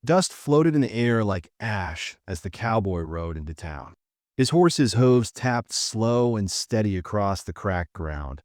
Dust floated in the air like ash as the cowboy rode into town. His horse's hooves tapped slow and steady across the cracked ground,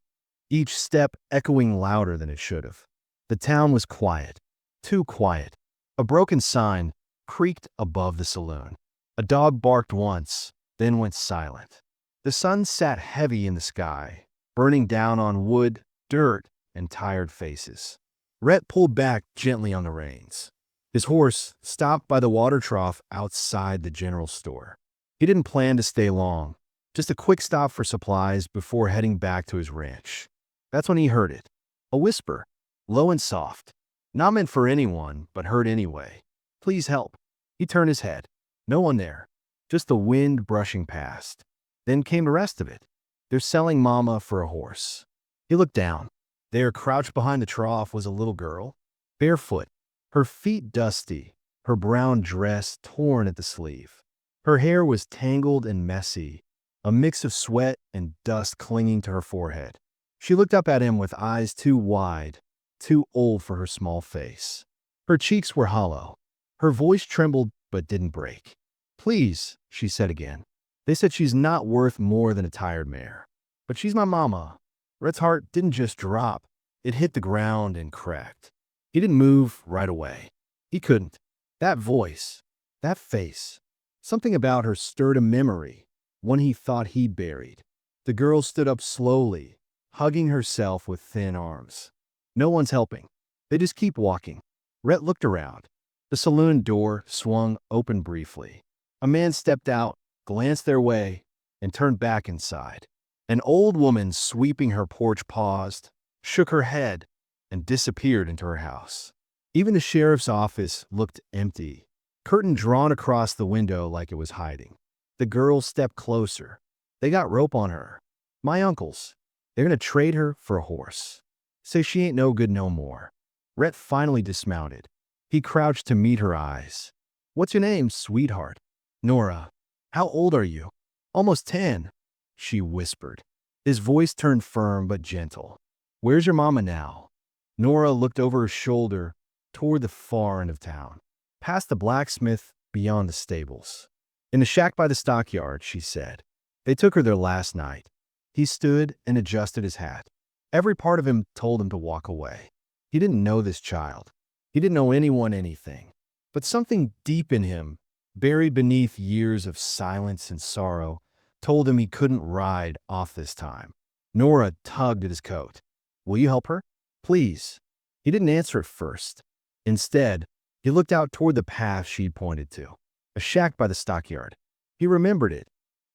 each step echoing louder than it should have. The town was quiet, too quiet. A broken sign creaked above the saloon. A dog barked once, then went silent. The sun sat heavy in the sky, burning down on wood, dirt, and tired faces. Rhett pulled back gently on the reins. His horse stopped by the water trough outside the general store. He didn't plan to stay long, just a quick stop for supplies before heading back to his ranch. That's when he heard it. A whisper, low and soft, not meant for anyone, but heard anyway. "Please help." He turned his head. No one there, just the wind brushing past. Then came the rest of it. "They're selling Mama for a horse." He looked down. There, crouched behind the trough, was a little girl, barefoot, her feet dusty, her brown dress torn at the sleeve. Her hair was tangled and messy, a mix of sweat and dust clinging to her forehead. She looked up at him with eyes too wide, too old for her small face. Her cheeks were hollow. Her voice trembled but didn't break. "Please," she said again. "They said she's not worth more than a tired mare. But she's my mama." Rhett's heart didn't just drop. It hit the ground and cracked. He didn't move right away. He couldn't. That voice, that face, something about her stirred a memory, one he thought he'd buried. The girl stood up slowly, hugging herself with thin arms. No one's helping. They just keep walking. Rhett looked around. The saloon door swung open briefly. A man stepped out, glanced their way, and turned back inside. An old woman sweeping her porch paused, shook her head, and disappeared into her house. Even the sheriff's office looked empty, curtain drawn across the window like it was hiding. The girl stepped closer. "They got rope on her. My uncle's. They're gonna trade her for a horse. Say she ain't no good no more." Rhett finally dismounted. He crouched to meet her eyes. "What's your name, sweetheart?" "Nora." "How old are you?" "Almost 10, she whispered. His voice turned firm but gentle. "Where's your mama now?" Nora looked over her shoulder toward the far end of town, past the blacksmith, beyond the stables. "In the shack by the stockyard," she said. "They took her there last night." He stood and adjusted his hat. Every part of him told him to walk away. He didn't know this child. He didn't know anyone anything. But something deep in him, buried beneath years of silence and sorrow, told him he couldn't ride off this time. Nora tugged at his coat. "Will you help her? Please." He didn't answer at first. Instead, he looked out toward the path she'd pointed to. A shack by the stockyard. He remembered it.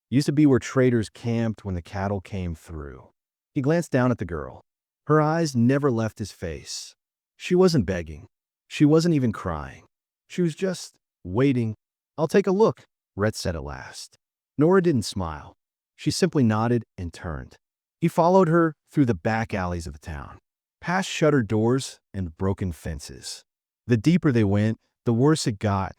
Used to be where traders camped when the cattle came through. He glanced down at the girl. Her eyes never left his face. She wasn't begging. She wasn't even crying. She was just waiting. "I'll take a look," Rhett said at last. Nora didn't smile. She simply nodded and turned. He followed her through the back alleys of the town, past shuttered doors and broken fences. The deeper they went, the worse it got.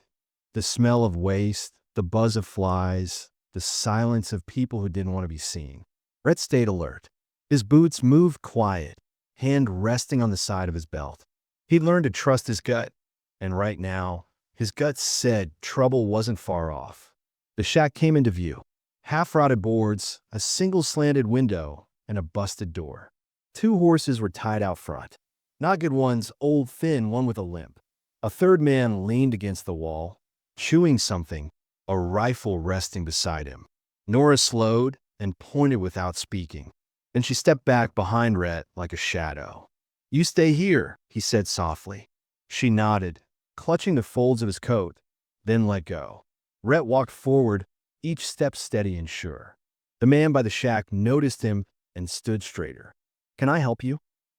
The smell of waste, the buzz of flies, the silence of people who didn't want to be seen. Rhett stayed alert. His boots moved quiet, hand resting on the side of his belt. He'd learned to trust his gut, and right now, his gut said trouble wasn't far off. The shack came into view. Half-rotted boards, a single slanted window, and a busted door. 2 horses were tied out front. Not good ones, old, thin, one with a limp. A third man leaned against the wall, chewing something, a rifle resting beside him. Nora slowed and pointed without speaking. Then she stepped back behind Rhett like a shadow. "You stay here," he said softly. She nodded, clutching the folds of his coat, then let go. Rhett walked forward, each step steady and sure. The man by the shack noticed him and stood straighter. "Can I help you?"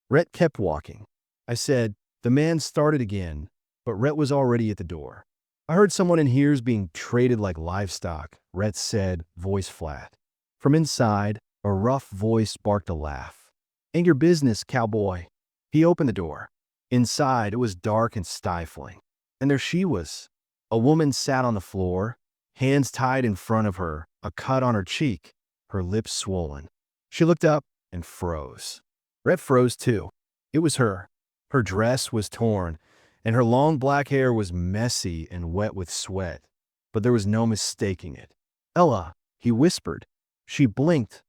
Rhett kept walking. I said, the man started again, but Rhett was already at the door. "I heard someone in here's being traded like livestock," Rhett said, voice flat. From inside, a rough voice sparked a laugh. "Ain't your business, cowboy." He opened the door. Inside, it was dark and stifling. And there she was. A woman sat on the floor, hands tied in front of her, a cut on her cheek, her lips swollen. She looked up and froze. Rhett froze too. It was her. Her dress was torn, and her long black hair was messy and wet with sweat, but there was no mistaking it. "Ella," he whispered. She blinked,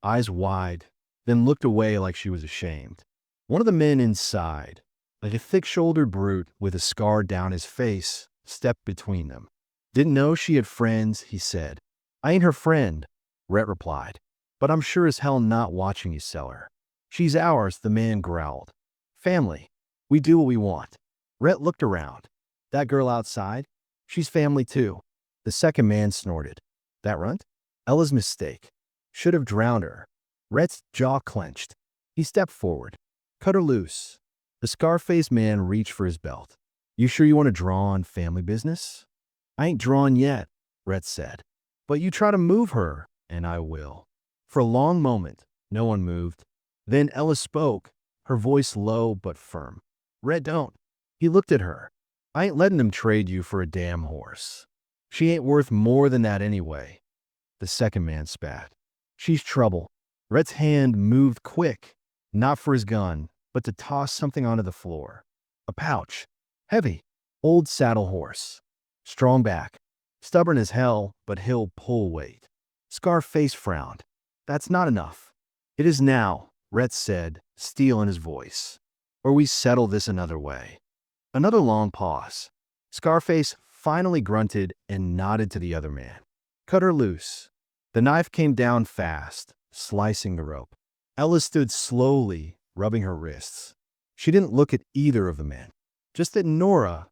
eyes wide, then looked away like she was ashamed. One of the men inside, like a thick-shouldered brute with a scar down his face, stepped between them. "Didn't know she had friends," he said. "I ain't her friend," Rhett replied, "but I'm sure as hell not watching you sell her." "She's ours," the man growled. "Family. We do what we want." Rhett looked around. "That girl outside? She's family too." The second man snorted. "That runt? Ella's mistake. Should have drowned her." Rhett's jaw clenched. He stepped forward. "Cut her loose." The scar-faced man reached for his belt. "You sure you want to draw on family business?" "I ain't drawn yet," Rhett said. "But you try to move her, and I will." For a long moment, no one moved. Then Ella spoke, her voice low but firm. "Rhett don't." He looked at her. "I ain't letting them trade you for a damn horse. She ain't worth more than that anyway." The second man spat. "She's trouble." Rhett's hand moved quick, not for his gun, but to toss something onto the floor. A pouch. Heavy. Old saddle horse. Strong back. Stubborn as hell, but he'll pull weight. Scarface frowned. "That's not enough." "It is now," Rhett said, steel in his voice. "Or we settle this another way." Another long pause. Scarface finally grunted and nodded to the other man. "Cut her loose." The knife came down fast, slicing the rope. Ella stood slowly, rubbing her wrists. She didn't look at either of the men, just at Nora,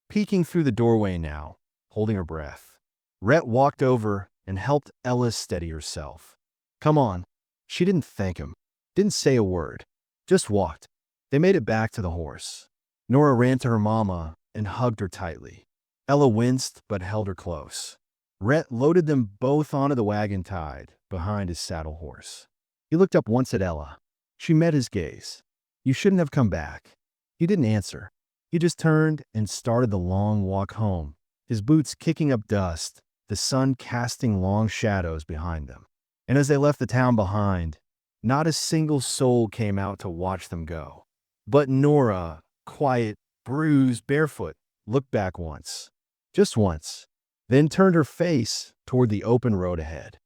peeking through the doorway now, holding her breath. Rhett walked over and helped Ella steady herself. "Come on." She didn't thank him, didn't say a word, just walked. They made it back to the horse. Nora ran to her mama and hugged her tightly. Ella winced but held her close. Rhett loaded them both onto the wagon tied behind his saddle horse. He looked up once at Ella. She met his gaze. "You shouldn't have come back." He didn't answer. He just turned and started the long walk home, his boots kicking up dust, the sun casting long shadows behind them. And as they left the town behind, not a single soul came out to watch them go. But Nora, quiet, bruised, barefoot, looked back once. Just once. Then turned her face toward the open road ahead.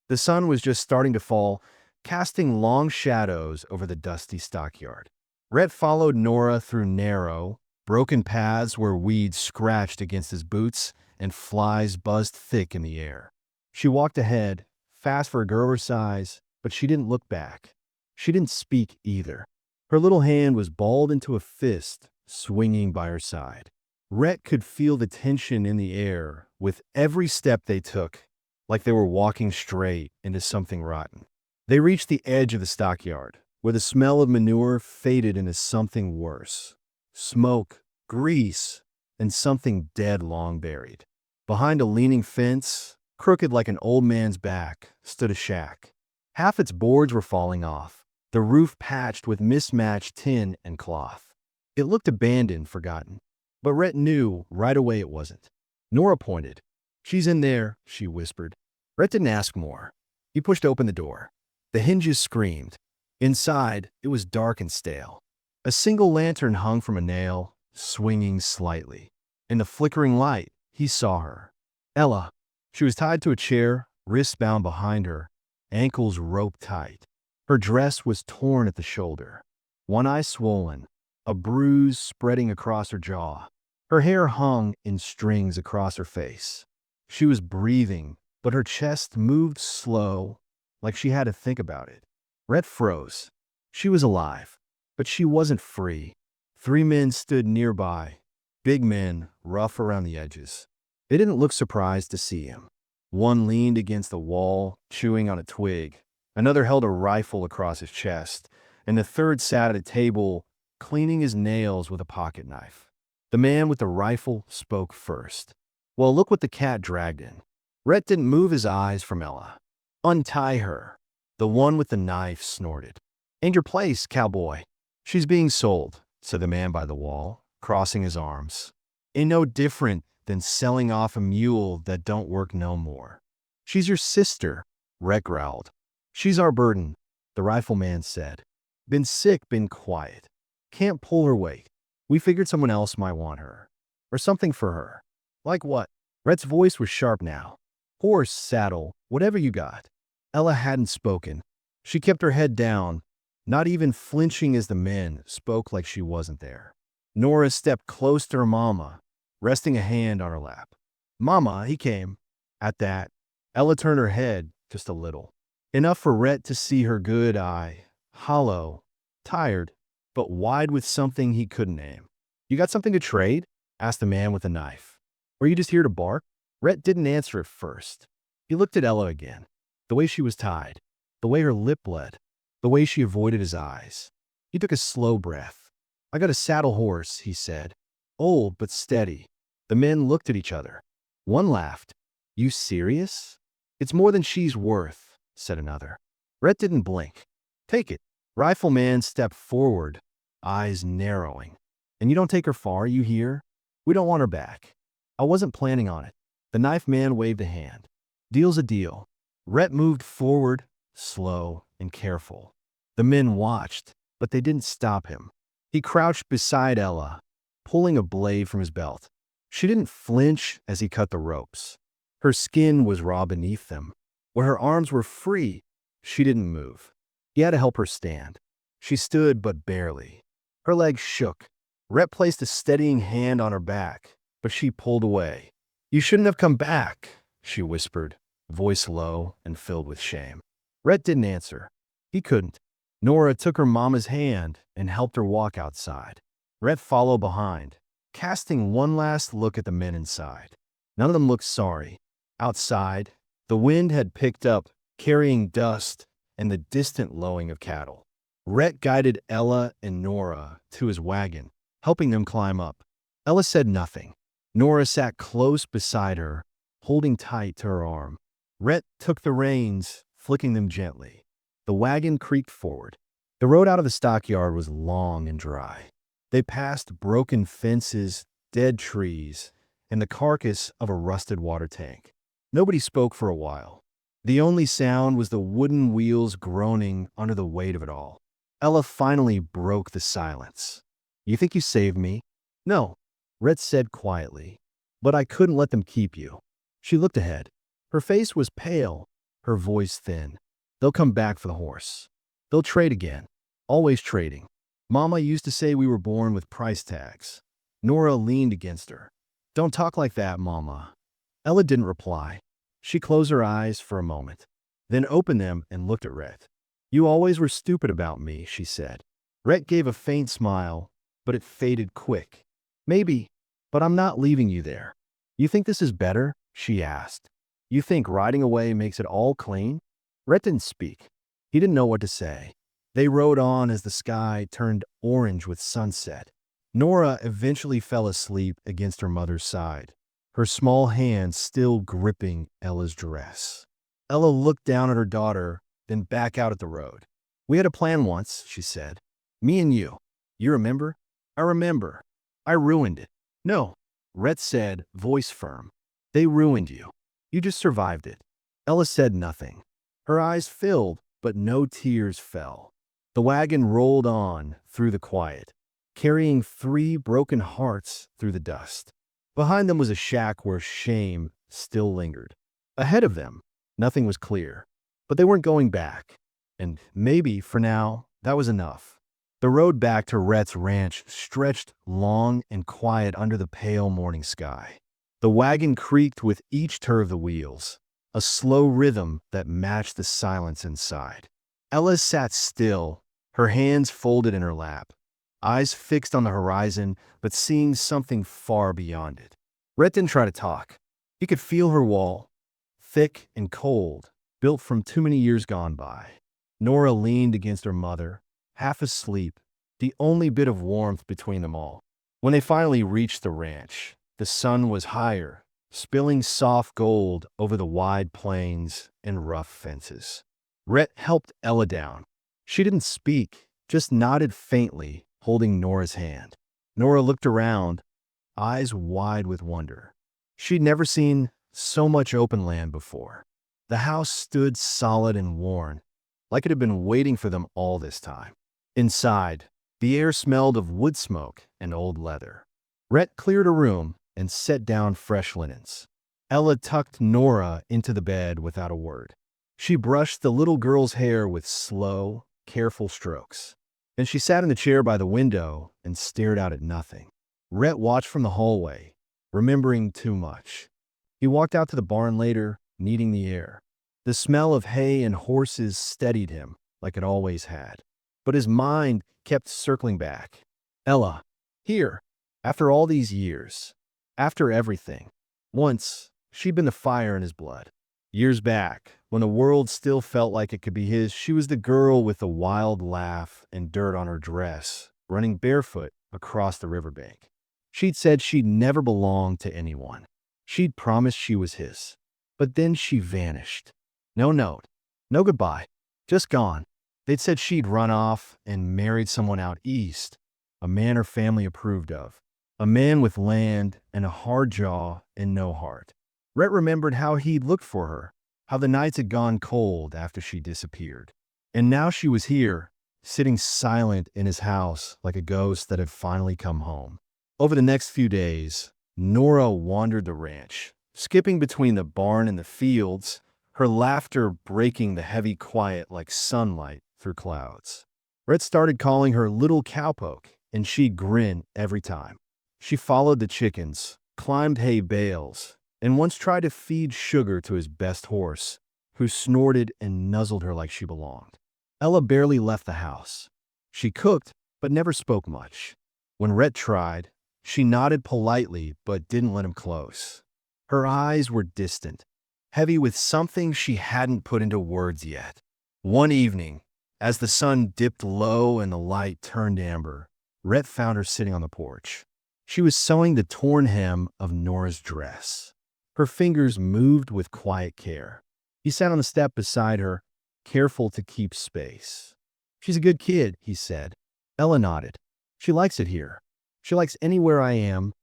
The sun was just starting to fall, casting long shadows over the dusty stockyard. Rhett followed Nora through narrow, broken paths where weeds scratched against his boots and flies buzzed thick in the air. She walked ahead, fast for a girl her size, but she didn't look back. She didn't speak either. Her little hand was balled into a fist, swinging by her side. Rhett could feel the tension in the air with every step they took, like they were walking straight into something rotten. They reached the edge of the stockyard, where the smell of manure faded into something worse. Smoke, grease, and something dead long buried. Behind a leaning fence, crooked like an old man's back, stood a shack. Half its boards were falling off, the roof patched with mismatched tin and cloth. It looked abandoned, forgotten. But Rhett knew right away it wasn't. Nora pointed. "She's in there," she whispered. Rhett didn't ask more. He pushed open the door. The hinges screamed. Inside, it was dark and stale. A single lantern hung from a nail, swinging slightly. In the flickering light, he saw her. Ella. She was tied to a chair, wrists bound behind her, ankles roped tight. Her dress was torn at the shoulder. One eye swollen, a bruise spreading across her jaw. Her hair hung in strings across her face. She was breathing, but her chest moved slow, like she had to think about it. Rhett froze. She was alive, but she wasn't free. 3 men stood nearby, big men, rough around the edges. They didn't look surprised to see him. One leaned against the wall, chewing on a twig. Another held a rifle across his chest, and the third sat at a table, cleaning his nails with a pocket knife. The man with the rifle spoke first. "Well, look what the cat dragged in." Rhett didn't move his eyes from Ella. "Untie her." The one with the knife snorted. "And your place, cowboy." "She's being sold," said the man by the wall, crossing his arms. "Ain't no different than selling off a mule that don't work no more." "She's your sister," Rhett growled. "She's our burden," the rifleman said. "Been sick, been quiet. Can't pull her weight." We figured someone else might want her. Or something for her. Like what? Rhett's voice was sharp now. Horse, saddle, whatever you got. Ella hadn't spoken. She kept her head down, not even flinching as the men spoke like she wasn't there. Nora stepped close to her mama, resting a hand on her lap. Mama, he came. At that, Ella turned her head just a little. Enough for Rhett to see her good eye, hollow, tired, but wide with something he couldn't name. You got something to trade? Asked the man with the knife. Or are you just here to bark? Rhett didn't answer at first. He looked at Ella again. The way she was tied, the way her lip bled, the way she avoided his eyes. He took a slow breath. I got a saddle horse, he said. Old but steady. The men looked at each other. One laughed. You serious? It's more than she's worth, said another. Rhett didn't blink. Take it. Rifleman stepped forward, eyes narrowing. And you don't take her far, you hear? We don't want her back. I wasn't planning on it. The knife man waved a hand. Deal's a deal. Rhett moved forward, slow and careful. The men watched, but they didn't stop him. He crouched beside Ella, pulling a blade from his belt. She didn't flinch as he cut the ropes. Her skin was raw beneath them. Where her arms were free, she didn't move. He had to help her stand. She stood but barely. Her legs shook. Rhett placed a steadying hand on her back, but she pulled away. You shouldn't have come back, she whispered, voice low and filled with shame. Rhett didn't answer. He couldn't. Nora took her mama's hand and helped her walk outside. Rhett followed behind, casting one last look at the men inside. None of them looked sorry. Outside, the wind had picked up, carrying dust and the distant lowing of cattle. Rhett guided Ella and Nora to his wagon, helping them climb up. Ella said nothing. Nora sat close beside her, holding tight to her arm. Rhett took the reins, flicking them gently. The wagon creaked forward. The road out of the stockyard was long and dry. They passed broken fences, dead trees, and the carcass of a rusted water tank. Nobody spoke for a while. The only sound was the wooden wheels groaning under the weight of it all. Ella finally broke the silence. You think you saved me? No, Rhett said quietly. But I couldn't let them keep you. She looked ahead. Her face was pale, her voice thin. They'll come back for the horse. They'll trade again. Always trading. Mama used to say we were born with price tags. Nora leaned against her. Don't talk like that, Mama. Ella didn't reply. She closed her eyes for a moment, then opened them and looked at Rhett. You always were stupid about me, she said. Rhett gave a faint smile, but it faded quick. Maybe, but I'm not leaving you there. You think this is better? She asked. You think riding away makes it all clean? Rhett didn't speak. He didn't know what to say. They rode on as the sky turned orange with sunset. Nora eventually fell asleep against her mother's side, her small hands still gripping Ella's dress. Ella looked down at her daughter, then back out at the road. We had a plan once, she said. Me and you. You remember? I remember. I ruined it. No, Rhett said, voice firm. They ruined you. You just survived it. Ella said nothing. Her eyes filled, but no tears fell. The wagon rolled on through the quiet, carrying 3 broken hearts through the dust. Behind them was a shack where shame still lingered. Ahead of them, nothing was clear, but they weren't going back. And maybe, for now, that was enough. The road back to Rhett's ranch stretched long and quiet under the pale morning sky. The wagon creaked with each turn of the wheels, a slow rhythm that matched the silence inside. Ella sat still, her hands folded in her lap, eyes fixed on the horizon, but seeing something far beyond it. Rhett didn't try to talk. He could feel her wall, thick and cold, built from too many years gone by. Nora leaned against her mother, half asleep, the only bit of warmth between them all. When they finally reached the ranch, the sun was higher, spilling soft gold over the wide plains and rough fences. Rhett helped Ella down. She didn't speak, just nodded faintly, holding Nora's hand. Nora looked around, eyes wide with wonder. She'd never seen so much open land before. The house stood solid and worn, like it had been waiting for them all this time. Inside, The air smelled of wood smoke and old leather. Rhett cleared a room and set down fresh linens. Ella tucked Nora into the bed without a word. She brushed the little girl's hair with slow, careful strokes. Then she sat in the chair by the window and stared out at nothing. Rhett watched from the hallway, remembering too much. He walked out to the barn later, needing the air. The smell of hay and horses steadied him, like it always had. But his mind kept circling back. Ella, here, after all these years, after everything. Once, she'd been the fire in his blood. Years back, when the world still felt like it could be his, she was the girl with the wild laugh and dirt on her dress, running barefoot across the riverbank. She'd said she'd never belonged to anyone. She'd promised she was his. But then she vanished. No note, no goodbye, just gone. They'd said she'd run off and married someone out east, a man her family approved of, a man with land and a hard jaw and no heart. Rhett remembered how he'd looked for her, how the nights had gone cold after she disappeared. And now she was here, sitting silent in his house like a ghost that had finally come home. Over the next few days, Nora wandered the ranch, skipping between the barn and the fields, her laughter breaking the heavy quiet like sunlight through clouds. Rhett started calling her Little Cowpoke, and she'd grin every time. She followed the chickens, climbed hay bales, and once tried to feed sugar to his best horse, who snorted and nuzzled her like she belonged. Ella barely left the house. She cooked, but never spoke much. When Rhett tried, she nodded politely but didn't let him close. Her eyes were distant, heavy with something she hadn't put into words yet. One evening, as the sun dipped low and the light turned amber, Rhett found her sitting on the porch. She was sewing the torn hem of Nora's dress. Her fingers moved with quiet care. He sat on the step beside her, careful to keep space. "She's a good kid," he said. Ella nodded. "She likes it here. She likes anywhere I am,"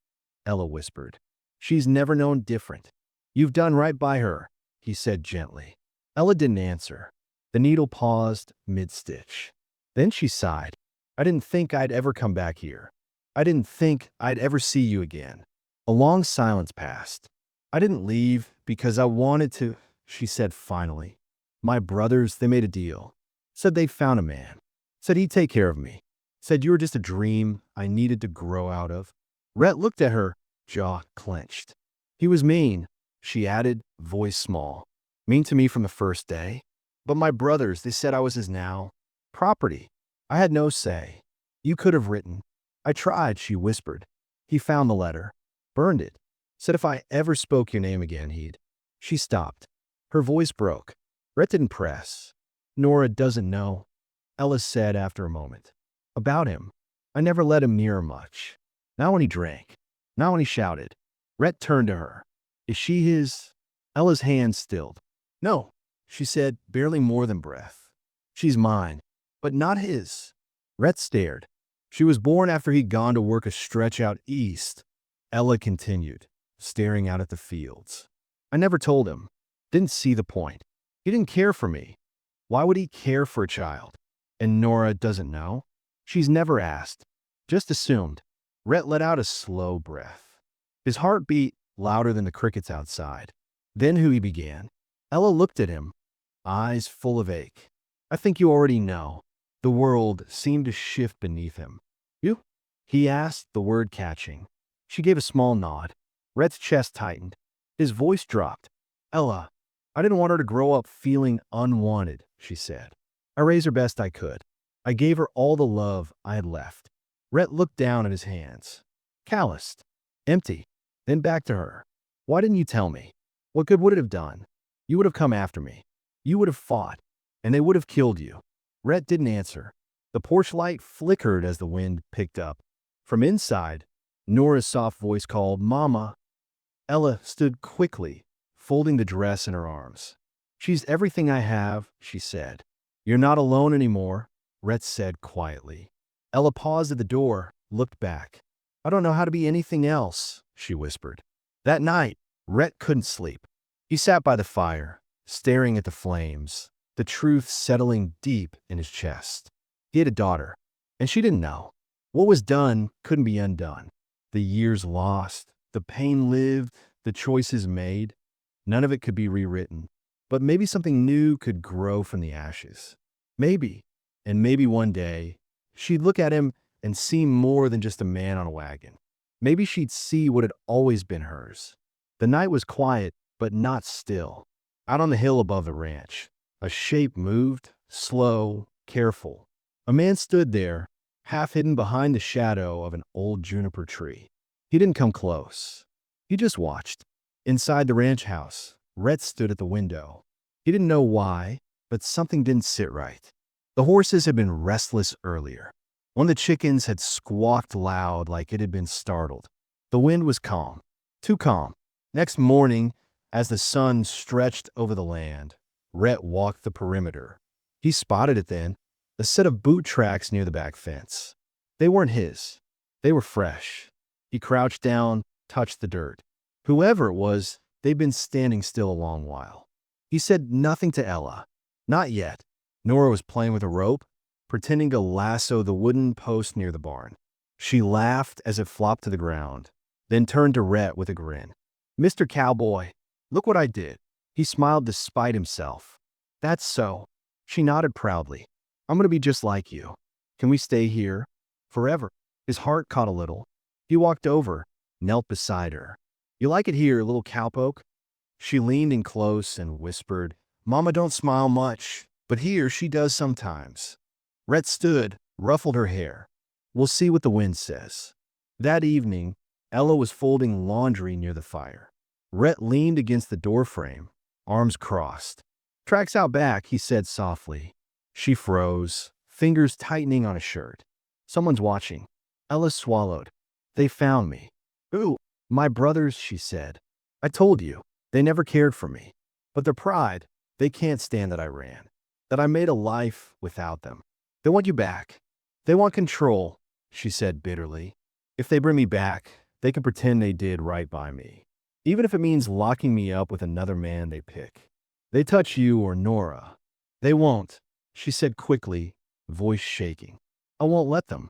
Ella whispered. "She's never known different." "You've done right by her," he said gently. Ella didn't answer. The needle paused mid-stitch. Then she sighed. "I didn't think I'd ever come back here. I didn't think I'd ever see you again." A long silence passed. "I didn't leave because I wanted to," she said finally. "My brothers, they made a deal. Said they'd found a man. Said he'd take care of me. Said you were just a dream I needed to grow out of." Rhett looked at her, jaw clenched. "He was mean," she added, voice small. "Mean to me from the first day. But my brothers, they said I was his now. Property. I had no say. You could have written." "I tried," she whispered. "He found the letter. Burned it. Said if I ever spoke your name again, he'd." She stopped. Her voice broke. Rhett didn't press. "Nora doesn't know," Ella said after a moment. "About him. I never let him near her much. Not when he drank. Not when he shouted." Rhett turned to her. "Is she his?" Ella's hand stilled. "No," she said, barely more than breath. "She's mine, but not his." Rhett stared. "She was born after he'd gone to work a stretch out east," Ella continued, staring out at the fields. "I never told him. Didn't see the point. He didn't care for me. Why would he care for a child? And Nora doesn't know? She's never asked. Just assumed." Rhett let out a slow breath. His heart beat louder than the crickets outside. "Then who?" he began. Ella looked at him, eyes full of ache. "I think you already know." The world seemed to shift beneath him. "You?" he asked, the word catching. She gave a small nod. Rhett's chest tightened. His voice dropped. "Ella, I didn't want her to grow up feeling unwanted," she said. "I raised her best I could. I gave her all the love I had left." Rhett looked down at his hands. Calloused. Empty. Then back to her. "Why didn't you tell me? What good would it have done? You would have come after me. You would have fought. And they would have killed you." Rhett didn't answer. The porch light flickered as the wind picked up. From inside, Nora's soft voice called, "Mama." Ella stood quickly, folding the dress in her arms. "She's everything I have," she said. "You're not alone anymore," Rhett said quietly. Ella paused at the door, looked back. "I don't know how to be anything else," she whispered. That night, Rhett couldn't sleep. He sat by the fire, staring at the flames, the truth settling deep in his chest. He had a daughter, And she didn't know. What was done couldn't be undone. The years lost, the pain lived, the choices made. None of it could be rewritten. But maybe something new could grow from the ashes. Maybe. And maybe one day, she'd look at him and see more than just a man on a wagon. Maybe she'd see what had always been hers. The night was quiet, but not still. Out on the hill above the ranch, a shape moved, slow, careful. A man stood there, half hidden behind the shadow of an old juniper tree. He didn't come close. He just watched. Inside the ranch house, Rhett stood at the window. He didn't know why, but something didn't sit right. The horses had been restless earlier. One of the chickens had squawked loud like it had been startled. The wind was calm, too calm. Next morning, as the sun stretched over the land, Rhett walked the perimeter. He spotted it then, a set of boot tracks near the back fence. They weren't his. They were fresh. He crouched down, touched the dirt. Whoever it was, they'd been standing still a long while. He said nothing to Ella. Not yet. Nora was playing with a rope, pretending to lasso the wooden post near the barn. She laughed as it flopped to the ground, then turned to Rhett with a grin. "Mr. Cowboy, look what I did." He smiled despite himself. "That's so." She nodded proudly. "I'm going to be just like you. Can we stay here? Forever?" His heart caught a little. He walked over, knelt beside her. "You like it here, little cowpoke?" She leaned in close and whispered, "Mama don't smile much, but here she does sometimes." Rhett stood, ruffled her hair. "We'll see what the wind says." That evening, Ella was folding laundry near the fire. Rhett leaned against the doorframe, arms crossed. "Tracks out back," he said softly. She froze, fingers tightening on a shirt. "Someone's watching." Ella swallowed. "They found me." "Who?" "My brothers," she said. "I told you, they never cared for me. But their pride, they can't stand that I ran, that I made a life without them. They want you back. They want control," she said bitterly. "If they bring me back, they can pretend they did right by me. Even if it means locking me up with another man they pick. They touch you or Nora. They won't," she said quickly, voice shaking. "I won't let them."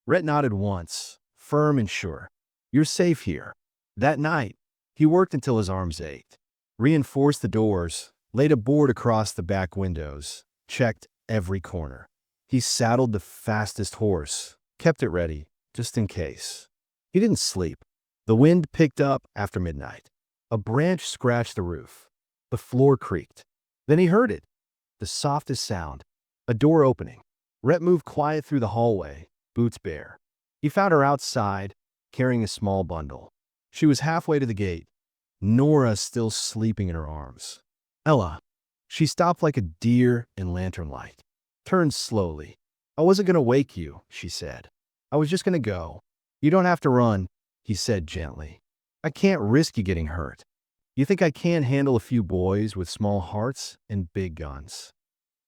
Rhett nodded once, firm and sure. "You're safe here." That night, he worked until his arms ached, reinforced the doors, laid a board across the back windows, checked every corner. He saddled the fastest horse, kept it ready, just in case. He didn't sleep. The wind picked up after midnight. A branch scratched the roof. The floor creaked. Then he heard it, the softest sound, a door opening. Rhett moved quiet through the hallway, boots bare. He found her outside, carrying a small bundle. She was halfway to the gate, Nora still sleeping in her arms. "Ella." She stopped like a deer in lantern light. Turned slowly. "I wasn't going to wake you," she said. "I was just going to go." "You don't have to run," he said gently. "I can't risk you getting hurt. You think I can't handle a few boys with small hearts and big guns?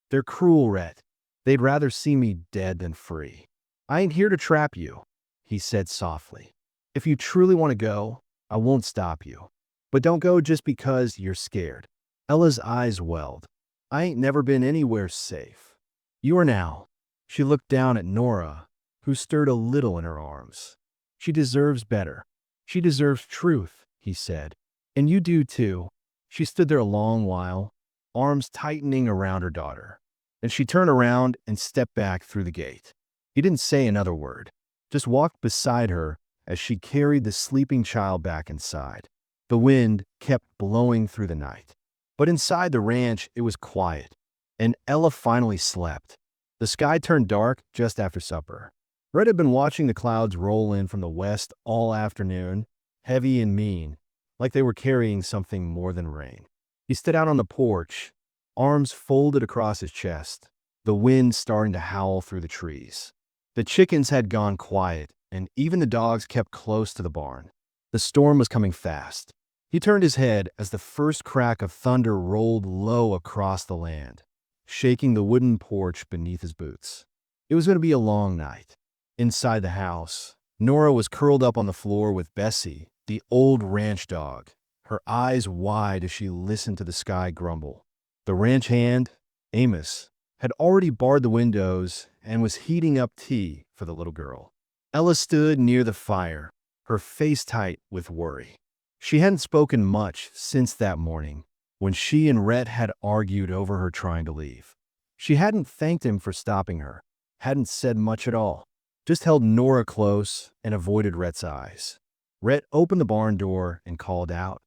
They're cruel, Rhett. They'd rather see me dead than free. I ain't here to trap you," he said softly. "If you truly want to go, I won't stop you. But don't go just because you're scared." Ella's eyes welled. "I ain't never been anywhere safe. You are now." She looked down at Nora, who stirred a little in her arms. "She deserves better. She deserves truth," he said. "And you do too." She stood there a long while, arms tightening around her daughter. Then she turned around and stepped back through the gate. He didn't say another word, just walked beside her as she carried the sleeping child back inside. The wind kept blowing through the night. But inside the ranch, it was quiet, and Ella finally slept. The sky turned dark just after supper. Rhett had been watching the clouds roll in from the west all afternoon, heavy and mean, like they were carrying something more than rain. He stood out on the porch, arms folded across his chest, the wind starting to howl through the trees. The chickens had gone quiet, and even the dogs kept close to the barn. The storm was coming fast. He turned his head as the first crack of thunder rolled low across the land, shaking the wooden porch beneath his boots. It was going to be a long night. Inside the house, Nora was curled up on the floor with Bessie, the old ranch dog, her eyes wide as she listened to the sky grumble. The ranch hand, Amos, had already barred the windows and was heating up tea for the little girl. Ella stood near the fire, her face tight with worry. She hadn't spoken much since that morning, when she and Rhett had argued over her trying to leave. She hadn't thanked him for stopping her, hadn't said much at all, just held Nora close and avoided Rhett's eyes. Rhett opened the barn door and called out,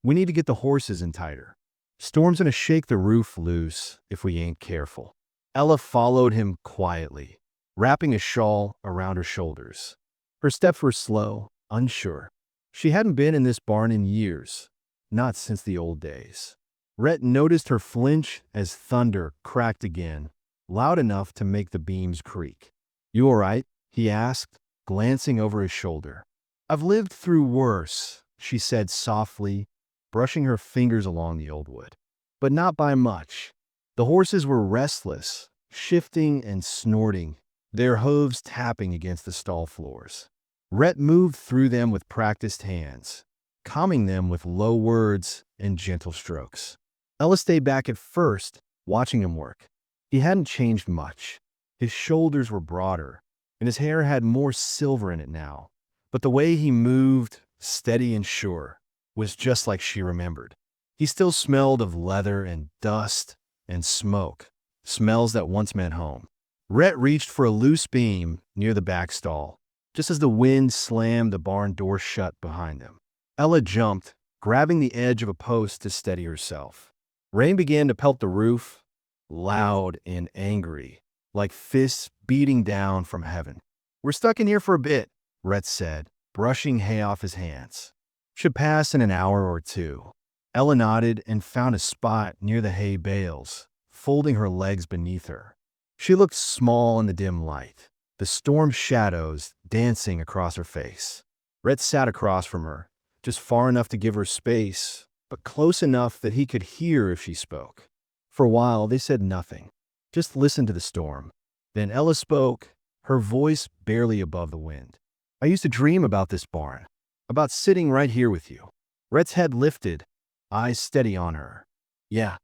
"We need to get the horses in tighter. Storm's gonna shake the roof loose if we ain't careful." Ella followed him quietly, wrapping a shawl around her shoulders. Her steps were slow, unsure. She hadn't been in this barn in years, not since the old days. Rhett noticed her flinch as thunder cracked again, loud enough to make the beams creak. "You all right?" he asked, glancing over his shoulder. "I've lived through worse," she said softly, brushing her fingers along the old wood. But not by much. The horses were restless, shifting and snorting, their hooves tapping against the stall floors. Rhett moved through them with practiced hands, calming them with low words and gentle strokes. Ella stayed back at first, watching him work. He hadn't changed much. His shoulders were broader, and his hair had more silver in it now. But the way he moved, steady and sure, was just like she remembered. He still smelled of leather and dust and smoke, smells that once meant home. Rhett reached for a loose beam near the back stall, just as the wind slammed the barn door shut behind them. Ella jumped, grabbing the edge of a post to steady herself. Rain began to pelt the roof, loud and angry, like fists beating down from heaven. "We're stuck in here for a bit," Rhett said, brushing hay off his hands. "Should pass in an hour or two." Ella nodded and found a spot near the hay bales, folding her legs beneath her. She looked small in the dim light, the storm shadows dancing across her face. Rhett sat across from her, just far enough to give her space, but close enough that he could hear if she spoke. For a while, they said nothing, just listened to the storm. Then Ella spoke, her voice barely above the wind. "I used to dream about this barn, about sitting right here with you." Rhett's head lifted, eyes steady on her. "Yeah."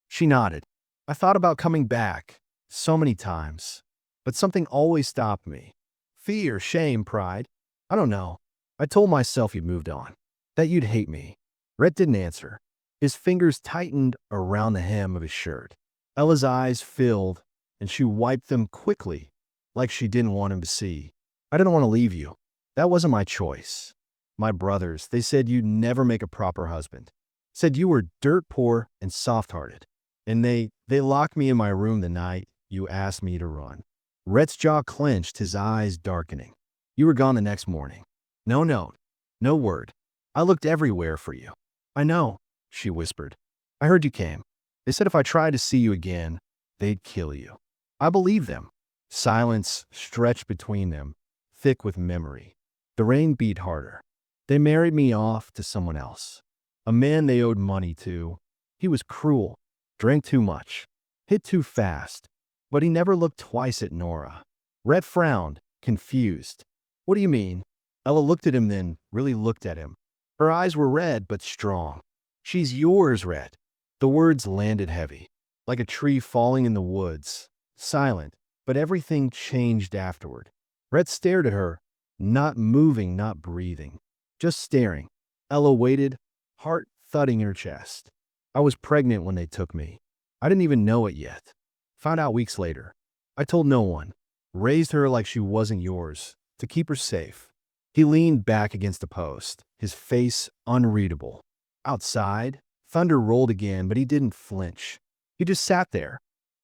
She nodded. "I thought about coming back, so many times, but something always stopped me. Fear, shame, pride. I don't know. I told myself you'd moved on, that you'd hate me." Rhett didn't answer. His fingers tightened around the hem of his shirt. Ella's eyes filled, and she wiped them quickly, like she didn't want him to see. "I didn't want to leave you. That wasn't my choice. My brothers, they said you'd never make a proper husband. Said you were dirt poor and soft-hearted. And they locked me in my room the night you asked me to run." Rhett's jaw clenched, his eyes darkening. "You were gone the next morning. No note, no word. I looked everywhere for you." "I know," she whispered. "I heard you came. They said if I tried to see you again, they'd kill you." I believed them. Silence stretched between them, thick with memory. The rain beat harder. "They married me off to someone else. A man they owed money to. He was cruel, drank too much, hit too fast, but he never looked twice at Nora." Rhett frowned, confused. "What do you mean?" Ella looked at him, then really looked at him. Her eyes were red but strong. "She's yours, Rhett." The words landed heavy, like a tree falling in the woods, silent, but everything changed afterward. Rhett stared at her, not moving, not breathing, just staring. Ella waited, heart thudding in her chest. "I was pregnant when they took me. I didn't even know it yet. Found out weeks later. I told no one. Raised her like she wasn't yours, to keep her safe." He leaned back against a post, his face unreadable. Outside, thunder rolled again, but he didn't flinch. He just sat there,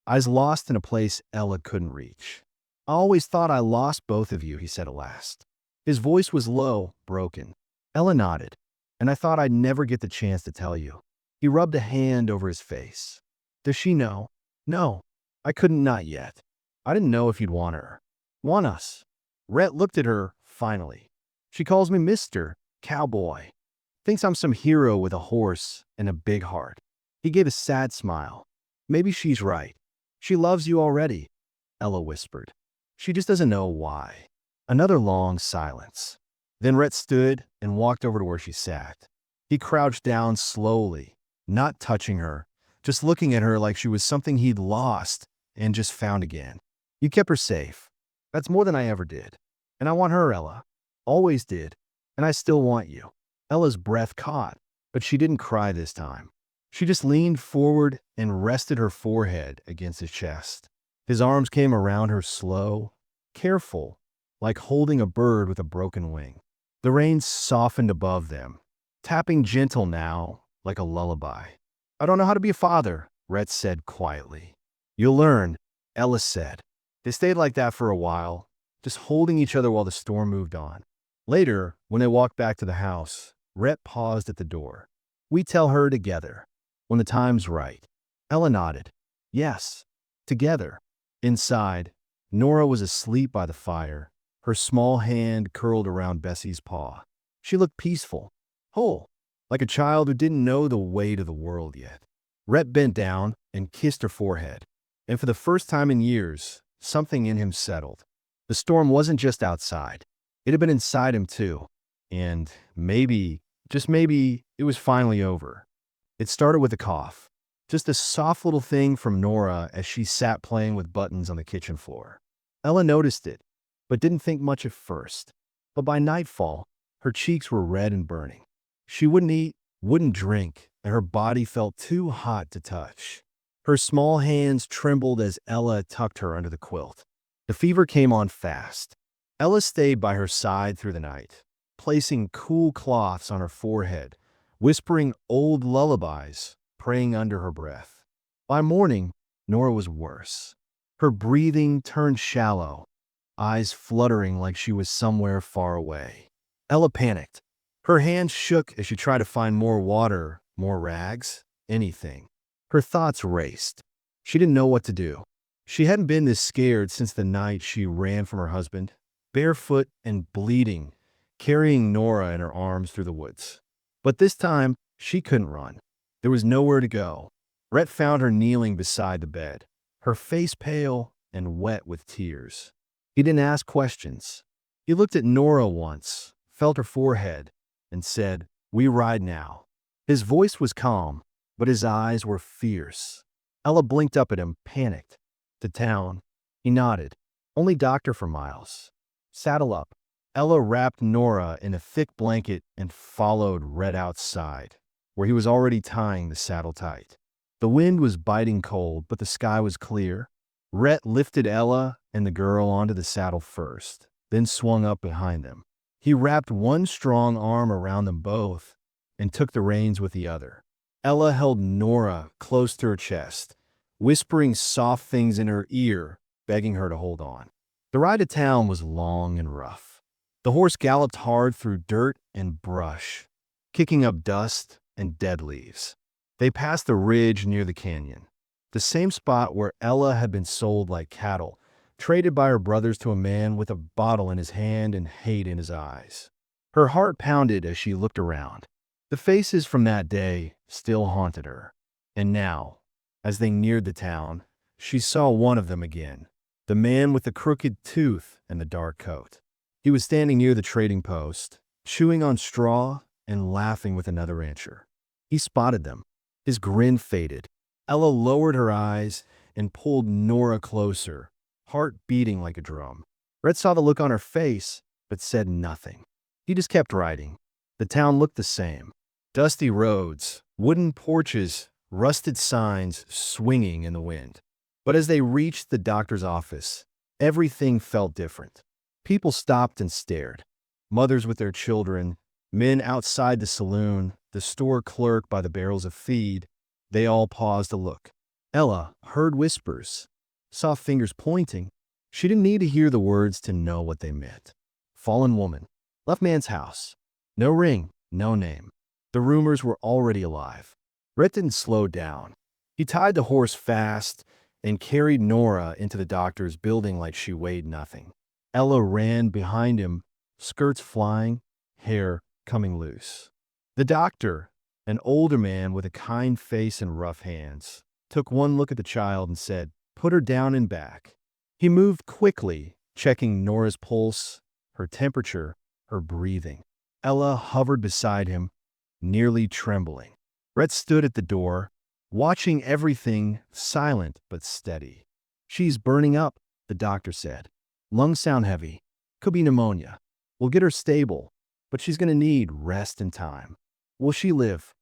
eyes lost in a place Ella couldn't reach. "I always thought I lost both of you," he said at last. His voice was low, broken. Ella nodded. "And I thought I'd never get the chance to tell you." He rubbed a hand over his face. "Does she know?" "No, I couldn't, not yet. I didn't know if you'd want her. Want us." Rhett looked at her, finally. "She calls me Mr. Cowboy. Thinks I'm some hero with a horse and a big heart." He gave a sad smile. "Maybe she's right. She loves you already," Ella whispered. "She just doesn't know why." Another long silence. Then Rhett stood and walked over to where she sat. He crouched down slowly, not touching her, just looking at her like she was something he'd lost and just found again. "You kept her safe. That's more than I ever did. And I want her, Ella. Always did. And I still want you." Ella's breath caught, but she didn't cry this time. She just leaned forward and rested her forehead against his chest. His arms came around her slow, careful, like holding a bird with a broken wing. The rain softened above them, tapping gentle now, like a lullaby. "I don't know how to be a father," Rhett said quietly. "You'll learn," Ella said. They stayed like that for a while, just holding each other while the storm moved on. Later, when they walked back to the house, Rhett paused at the door. "We tell her together, when the time's right." Ella nodded. "Yes, together." Inside, Nora was asleep by the fire, her small hand curled around Bessie's paw. She looked peaceful, whole, like a child who didn't know the weight of the world yet. Rhett bent down and kissed her forehead, and for the first time in years, something in him settled. The storm wasn't just outside. It had been inside him too. And maybe, just maybe, it was finally over. It started with a cough. Just a soft little thing from Nora as she sat playing with buttons on the kitchen floor. Ella noticed it, but didn't think much at first. But by nightfall, her cheeks were red and burning. She wouldn't eat, wouldn't drink, and her body felt too hot to touch. Her small hands trembled as Ella tucked her under the quilt. The fever came on fast. Ella stayed by her side through the night, placing cool cloths on her forehead, whispering old lullabies, praying under her breath. By morning, Nora was worse. Her breathing turned shallow, eyes fluttering like she was somewhere far away. Ella panicked. Her hands shook as she tried to find more water, more rags, anything. Her thoughts raced. She didn't know what to do. She hadn't been this scared since the night she ran from her husband, barefoot and bleeding, carrying Nora in her arms through the woods. But this time, she couldn't run. There was nowhere to go. Rhett found her kneeling beside the bed, her face pale and wet with tears. He didn't ask questions. He looked at Nora once, felt her forehead, and said, "We ride now." His voice was calm, but his eyes were fierce. Ella blinked up at him, panicked. "To town." He nodded. "Only doctor for miles." "Saddle up." Ella wrapped Nora in a thick blanket and followed Rhett outside, where he was already tying the saddle tight. The wind was biting cold, but the sky was clear. Rhett lifted Ella and the girl onto the saddle first, then swung up behind them. He wrapped one strong arm around them both and took the reins with the other. Ella held Nora close to her chest, whispering soft things in her ear, begging her to hold on. The ride to town was long and rough. The horse galloped hard through dirt and brush, kicking up dust and dead leaves. They passed the ridge near the canyon, the same spot where Ella had been sold like cattle, traded by her brothers to a man with a bottle in his hand and hate in his eyes. Her heart pounded as she looked around. The faces from that day still haunted her. And now, as they neared the town, she saw one of them again, the man with the crooked tooth and the dark coat. He was standing near the trading post, chewing on straw and laughing with another rancher. He spotted them. His grin faded. Ella lowered her eyes and pulled Nora closer, heart beating like a drum. Rhett saw the look on her face, but said nothing. He just kept riding. The town looked the same. Dusty roads, wooden porches, rusted signs swinging in the wind. But as they reached the doctor's office, everything felt different. People stopped and stared. Mothers with their children, men outside the saloon, the store clerk by the barrels of feed, they all paused to look. Ella heard whispers, saw fingers pointing. She didn't need to hear the words to know what they meant. Fallen woman, left man's house. No ring, no name. The rumors were already alive. Rhett didn't slow down. He tied the horse fast and carried Nora into the doctor's building like she weighed nothing. Ella ran behind him, skirts flying, hair coming loose. The doctor, an older man with a kind face and rough hands, took one look at the child and said, "Put her down and back." He moved quickly, checking Nora's pulse, her temperature, her breathing. Ella hovered beside him, nearly trembling. Rhett stood at the door, watching everything, silent but steady. "She's burning up," the doctor said. Lungs sound heavy. Could be pneumonia. We'll get her stable, but she's going to need rest and time. Will she live?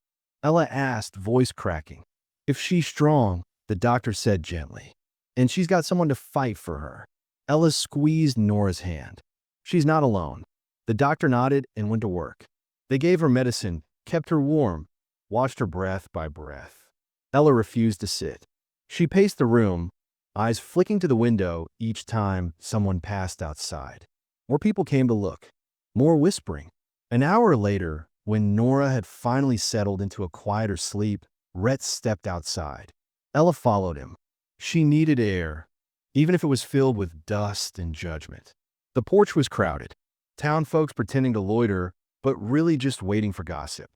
Ella asked, voice cracking. If she's strong, the doctor said gently. And she's got someone to fight for her. Ella squeezed Nora's hand. She's not alone. The doctor nodded and went to work. They gave her medicine, kept her warm, watched her breath by breath. Ella refused to sit. She paced the room, eyes flicking to the window each time someone passed outside. More people came to look. More whispering. An hour later, when Nora had finally settled into a quieter sleep, Rhett stepped outside. Ella followed him. She needed air, even if it was filled with dust and judgment. The porch was crowded. Town folks pretending to loiter, but really just waiting for gossip.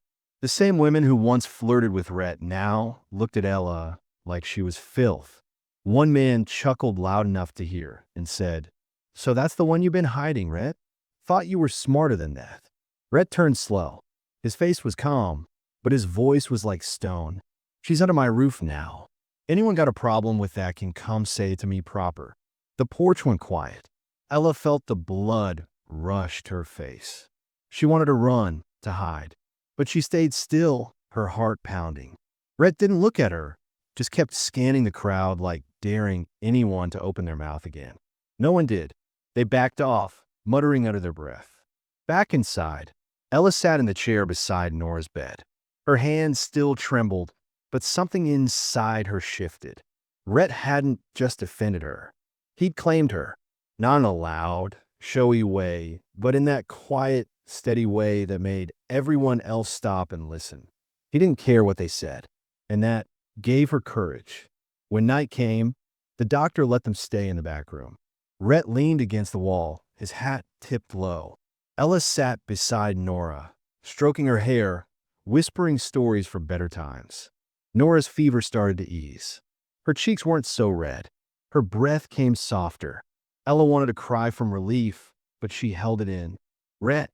The same women who once flirted with Rhett now looked at Ella like she was filth. One man chuckled loud enough to hear and said, "So that's the one you've been hiding, Rhett? Thought you were smarter than that." Rhett turned slow. His face was calm, but his voice was like stone. "She's under my roof now. Anyone got a problem with that can come say it to me proper." The porch went quiet. Ella felt the blood rush to her face. She wanted to run, to hide, but she stayed still, her heart pounding. Rhett didn't look at her, just kept scanning the crowd like daring anyone to open their mouth again. No one did. They backed off, muttering under their breath. Back inside, Ella sat in the chair beside Nora's bed. Her hands still trembled, but something inside her shifted. Rhett hadn't just offended her. He'd claimed her, not in a loud, showy way, but in that quiet, steady way that made everyone else stop and listen. He didn't care what they said, and that gave her courage. When night came, the doctor let them stay in the back room. Rhett leaned against the wall, his hat tipped low. Ella sat beside Nora, stroking her hair, whispering stories for better times. Nora's fever started to ease. Her cheeks weren't so red. Her breath came softer. Ella wanted to cry from relief, but she held it in. "Rhett,"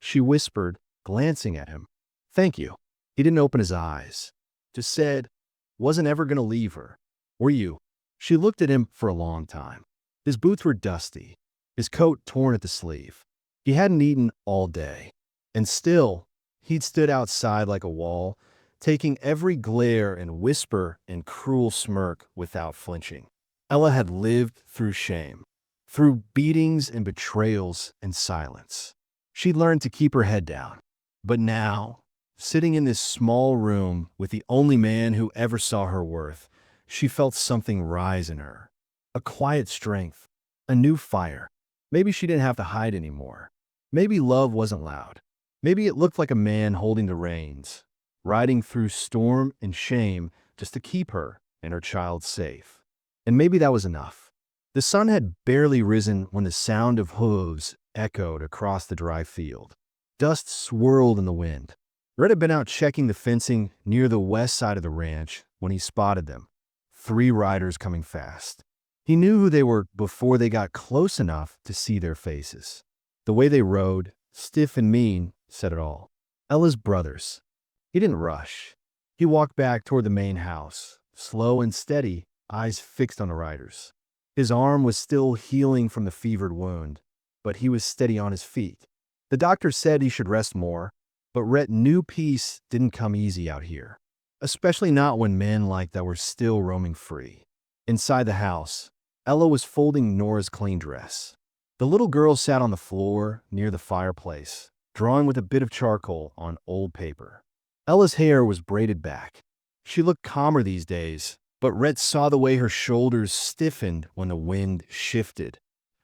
she whispered, glancing at him. "Thank you." He didn't open his eyes. Just said, "Wasn't ever going to leave her. Were you?" She looked at him for a long time. His boots were dusty, his coat torn at the sleeve. He hadn't eaten all day. And still, he'd stood outside like a wall, taking every glare and whisper and cruel smirk without flinching. Ella had lived through shame, through beatings and betrayals and silence. She'd learned to keep her head down. But now, sitting in this small room with the only man who ever saw her worth, she felt something rise in her. A quiet strength, a new fire. Maybe she didn't have to hide anymore. Maybe love wasn't loud. Maybe it looked like a man holding the reins, riding through storm and shame just to keep her and her child safe. And maybe that was enough. The sun had barely risen when the sound of hooves echoed across the dry field. Dust swirled in the wind. Rhett had been out checking the fencing near the west side of the ranch when he spotted them. 3 riders coming fast. He knew who they were before they got close enough to see their faces. The way they rode, stiff and mean, said it all. Ella's brothers. He didn't rush. He walked back toward the main house, slow and steady, eyes fixed on the riders. His arm was still healing from the fevered wound, but he was steady on his feet. The doctor said he should rest more, but Rhett knew peace didn't come easy out here, especially not when men like that were still roaming free. Inside the house, Ella was folding Nora's clean dress. The little girl sat on the floor near the fireplace, drawing with a bit of charcoal on old paper. Ella's hair was braided back. She looked calmer these days, but Rhett saw the way her shoulders stiffened when the wind shifted,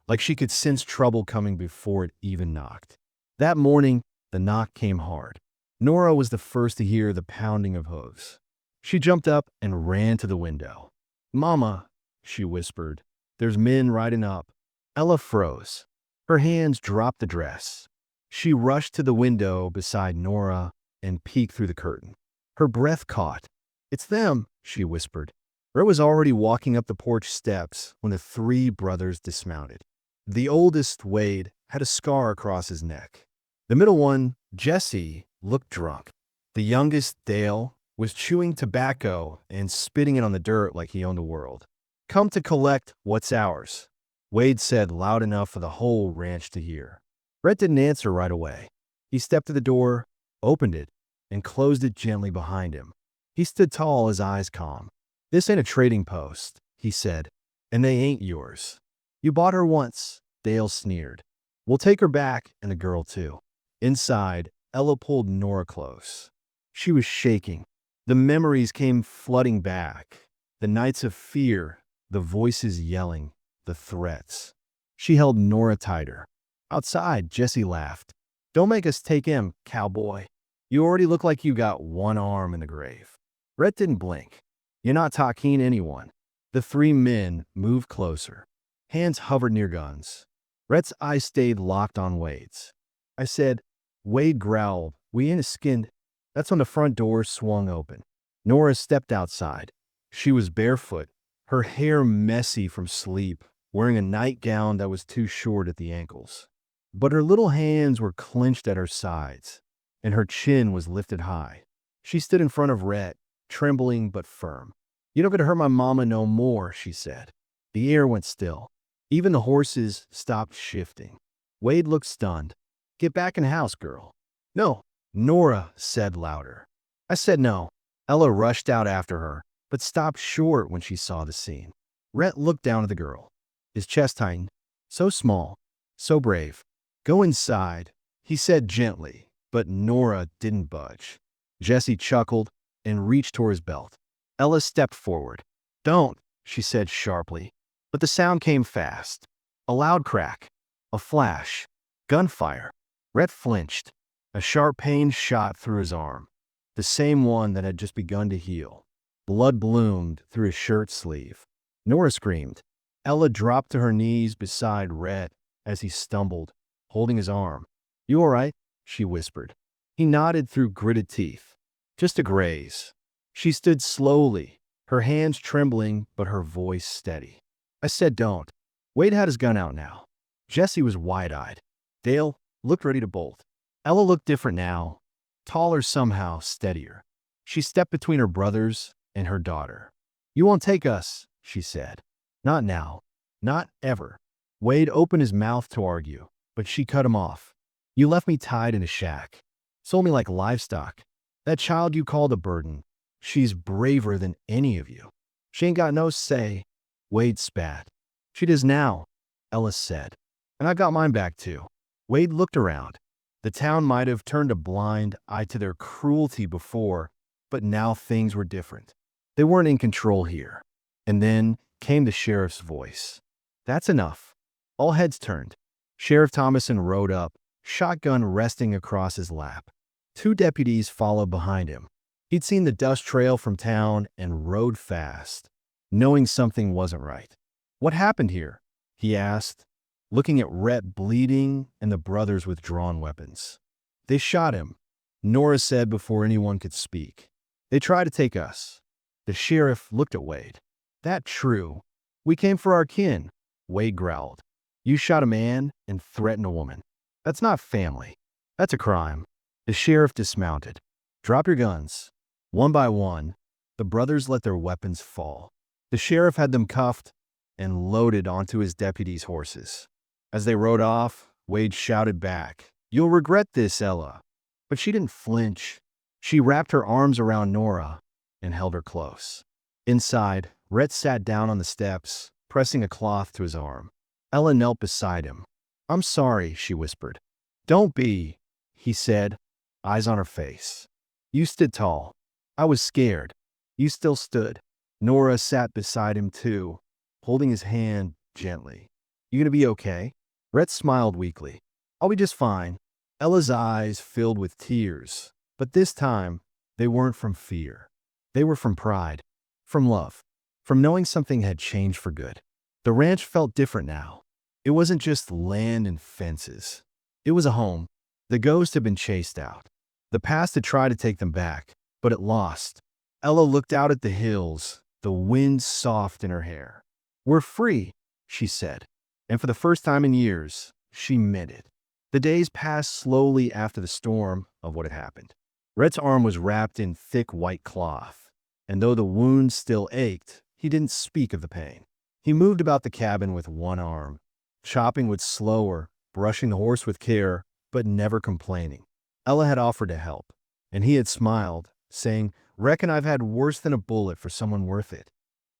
like she could sense trouble coming before it even knocked. That morning, the knock came hard. Nora was the first to hear the pounding of hooves. She jumped up and ran to the window. "Mama," she whispered, "there's men riding up." Ella froze. Her hands dropped the dress. She rushed to the window beside Nora and peeked through the curtain. Her breath caught. "It's them," she whispered. Rhett was already walking up the porch steps when the 3 brothers dismounted. The oldest, Wade, had a scar across his neck. The middle one, Jesse, looked drunk. The youngest, Dale, was chewing tobacco and spitting it on the dirt like he owned the world. "Come to collect what's ours." Wade said loud enough for the whole ranch to hear. Rhett didn't answer right away. He stepped to the door, opened it, and closed it gently behind him. He stood tall, his eyes calm. "This ain't a trading post," he said, "and they ain't yours. You bought her once," Dale sneered. "We'll take her back, and the girl too." Inside, Ella pulled Nora close. She was shaking. The memories came flooding back. The nights of fear, the voices yelling, the threats. She held Nora tighter. Outside, Jesse laughed. "Don't make us take him, cowboy. You already look like you got one arm in the grave." Rhett didn't blink. "You're not talking to anyone." The three men moved closer. Hands hovered near guns. Rhett's eyes stayed locked on Wade's. "I said," Wade growled, "we ain't skinned." That's when the front door swung open. Nora stepped outside. She was barefoot, her hair messy from sleep, wearing a nightgown that was too short at the ankles. But her little hands were clenched at her sides, and her chin was lifted high. She stood in front of Rhett, trembling but firm. "You don't get to hurt my mama no more," she said. The air went still. Even the horses stopped shifting. Wade looked stunned. "Get back in the house, girl." "No," Nora said louder. "I said no." Ella rushed out after her, but stopped short when she saw the scene. Rhett looked down at the girl. His chest tightened. So small, so brave. "Go inside," he said gently, but Nora didn't budge. Jesse chuckled and reached toward his belt. Ella stepped forward. "Don't," she said sharply. But the sound came fast. A loud crack. A flash. Gunfire. Rhett flinched. A sharp pain shot through his arm. The same one that had just begun to heal. Blood bloomed through his shirt sleeve. Nora screamed. Ella dropped to her knees beside Rhett as he stumbled, holding his arm. "You all right?" she whispered. He nodded through gritted teeth. "Just a graze." She stood slowly, her hands trembling but her voice steady. "I said don't." Wade had his gun out now. Jesse was wide-eyed. Dale looked ready to bolt. Ella looked different now, taller somehow, steadier. She stepped between her brothers and her daughter. "You won't take us," she said. "Not now. Not ever." Wade opened his mouth to argue, but she cut him off. "You left me tied in a shack. Sold me like livestock. That child you called a burden. She's braver than any of you. She ain't got no say." Wade spat. "She does now," Ella said. "And I got mine back too." Wade looked around. The town might have turned a blind eye to their cruelty before, but now things were different. They weren't in control here. And then came the sheriff's voice. "That's enough." All heads turned. Sheriff Thomason rode up, shotgun resting across his lap. Two deputies followed behind him. He'd seen the dust trail from town and rode fast, knowing something wasn't right. "What happened here?" he asked, looking at Rhett bleeding and the brothers with drawn weapons. "They shot him," Nora said before anyone could speak. "They tried to take us." The sheriff looked at Wade. "That true? We came for our kin," Wade growled. "You shot a man and threatened a woman. That's not family. That's a crime." The sheriff dismounted. "Drop your guns." One by one, the brothers let their weapons fall. The sheriff had them cuffed and loaded onto his deputies' horses. As they rode off, Wade shouted back, "You'll regret this, Ella." But she didn't flinch. She wrapped her arms around Nora and held her close. Inside, Rhett sat down on the steps, pressing a cloth to his arm. Ella knelt beside him. "I'm sorry," she whispered. "Don't be," he said, eyes on her face. "You stood tall. I was scared. You still stood." Nora sat beside him too, holding his hand gently. "You gonna be okay?" Rhett smiled weakly. "I'll be just fine." Ella's eyes filled with tears, but this time they weren't from fear. They were from pride, from love, from knowing something had changed for good. The ranch felt different now. It wasn't just land and fences. It was a home. The ghost had been chased out. The past had tried to take them back, but it lost. Ella looked out at the hills, the wind soft in her hair. "We're free," she said. And for the first time in years, she meant it. The days passed slowly after the storm of what had happened. Rhett's arm was wrapped in thick white cloth, and though the wound still ached, he didn't speak of the pain. He moved about the cabin with one arm, chopping with slower, brushing the horse with care, but never complaining. Ella had offered to help, and he had smiled, saying, "Reckon I've had worse than a bullet for someone worth it."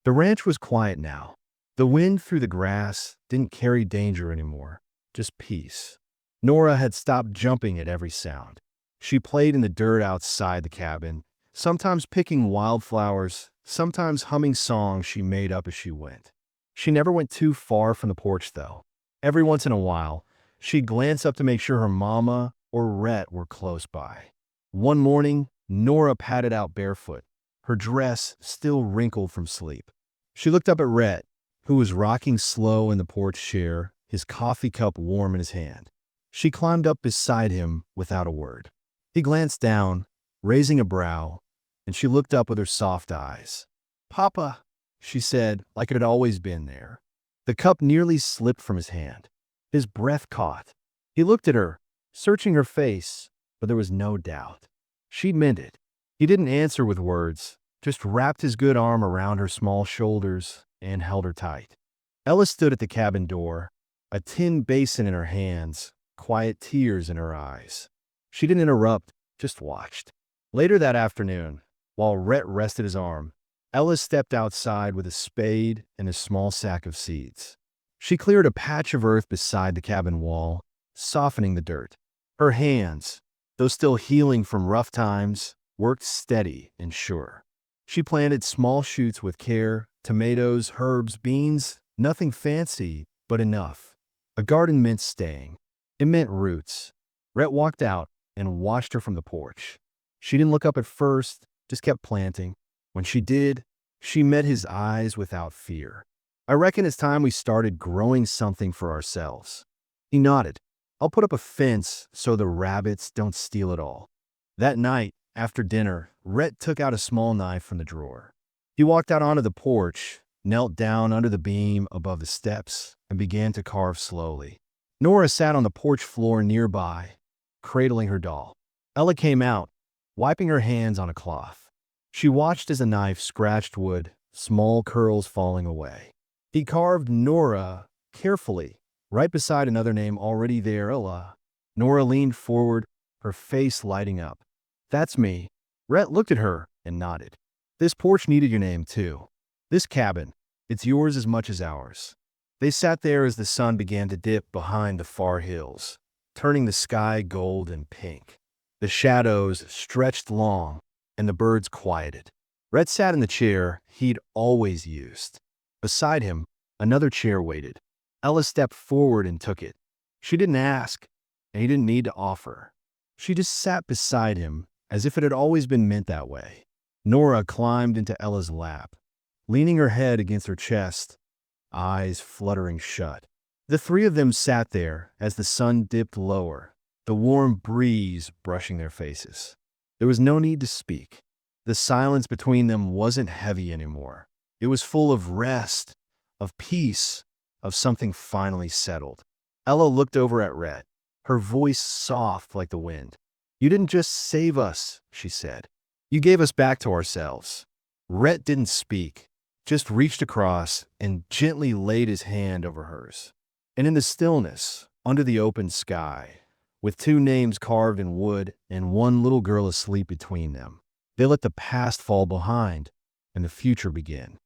The ranch was quiet now. The wind through the grass didn't carry danger anymore, just peace. Nora had stopped jumping at every sound. She played in the dirt outside the cabin, sometimes picking wildflowers, sometimes humming songs she made up as she went. She never went too far from the porch, though. Every once in a while, she'd glance up to make sure her mama or Rhett were close by. One morning, Nora padded out barefoot, her dress still wrinkled from sleep. She looked up at Rhett, who was rocking slow in the porch chair, his coffee cup warm in his hand. She climbed up beside him without a word. He glanced down, raising a brow, and she looked up with her soft eyes. "Papa," she said, like it had always been there. The cup nearly slipped from his hand. His breath caught. He looked at her, searching her face, but there was no doubt. She meant it. He didn't answer with words, just wrapped his good arm around her small shoulders and held her tight. Ella stood at the cabin door, a tin basin in her hands, quiet tears in her eyes. She didn't interrupt, just watched. Later that afternoon, while Rhett rested his arm, Ella stepped outside with a spade and a small sack of seeds. She cleared a patch of earth beside the cabin wall, softening the dirt. Her hands, though still healing from rough times, worked steady and sure. She planted small shoots with care, tomatoes, herbs, beans, nothing fancy, but enough. A garden meant staying. It meant roots. Rhett walked out and watched her from the porch. She didn't look up at first, just kept planting. When she did, she met his eyes without fear. "I reckon it's time we started growing something for ourselves." He nodded. "I'll put up a fence so the rabbits don't steal it all." That night, after dinner, Rhett took out a small knife from the drawer. He walked out onto the porch, knelt down under the beam above the steps, and began to carve slowly. Nora sat on the porch floor nearby, cradling her doll. Ella came out, wiping her hands on a cloth. She watched as the knife scratched wood, small curls falling away. He carved Nora carefully, right beside another name already there, Ella. Nora leaned forward, her face lighting up. "That's me." Rhett looked at her and nodded. "This porch needed your name, too. This cabin, it's yours as much as ours." They sat there as the sun began to dip behind the far hills, turning the sky gold and pink. The shadows stretched long, and the birds quieted. Rhett sat in the chair he'd always used. Beside him, another chair waited. Ella stepped forward and took it. She didn't ask, and he didn't need to offer. She just sat beside him, as if it had always been meant that way. Nora climbed into Ella's lap, leaning her head against her chest, eyes fluttering shut. The three of them sat there as the sun dipped lower, the warm breeze brushing their faces. There was no need to speak. The silence between them wasn't heavy anymore. It was full of rest, of peace, of something finally settled. Ella looked over at Rhett, her voice soft like the wind. "You didn't just save us," she said. "You gave us back to ourselves." Rhett didn't speak, just reached across and gently laid his hand over hers. And in the stillness, under the open sky, with two names carved in wood and one little girl asleep between them, they let the past fall behind and the future begin.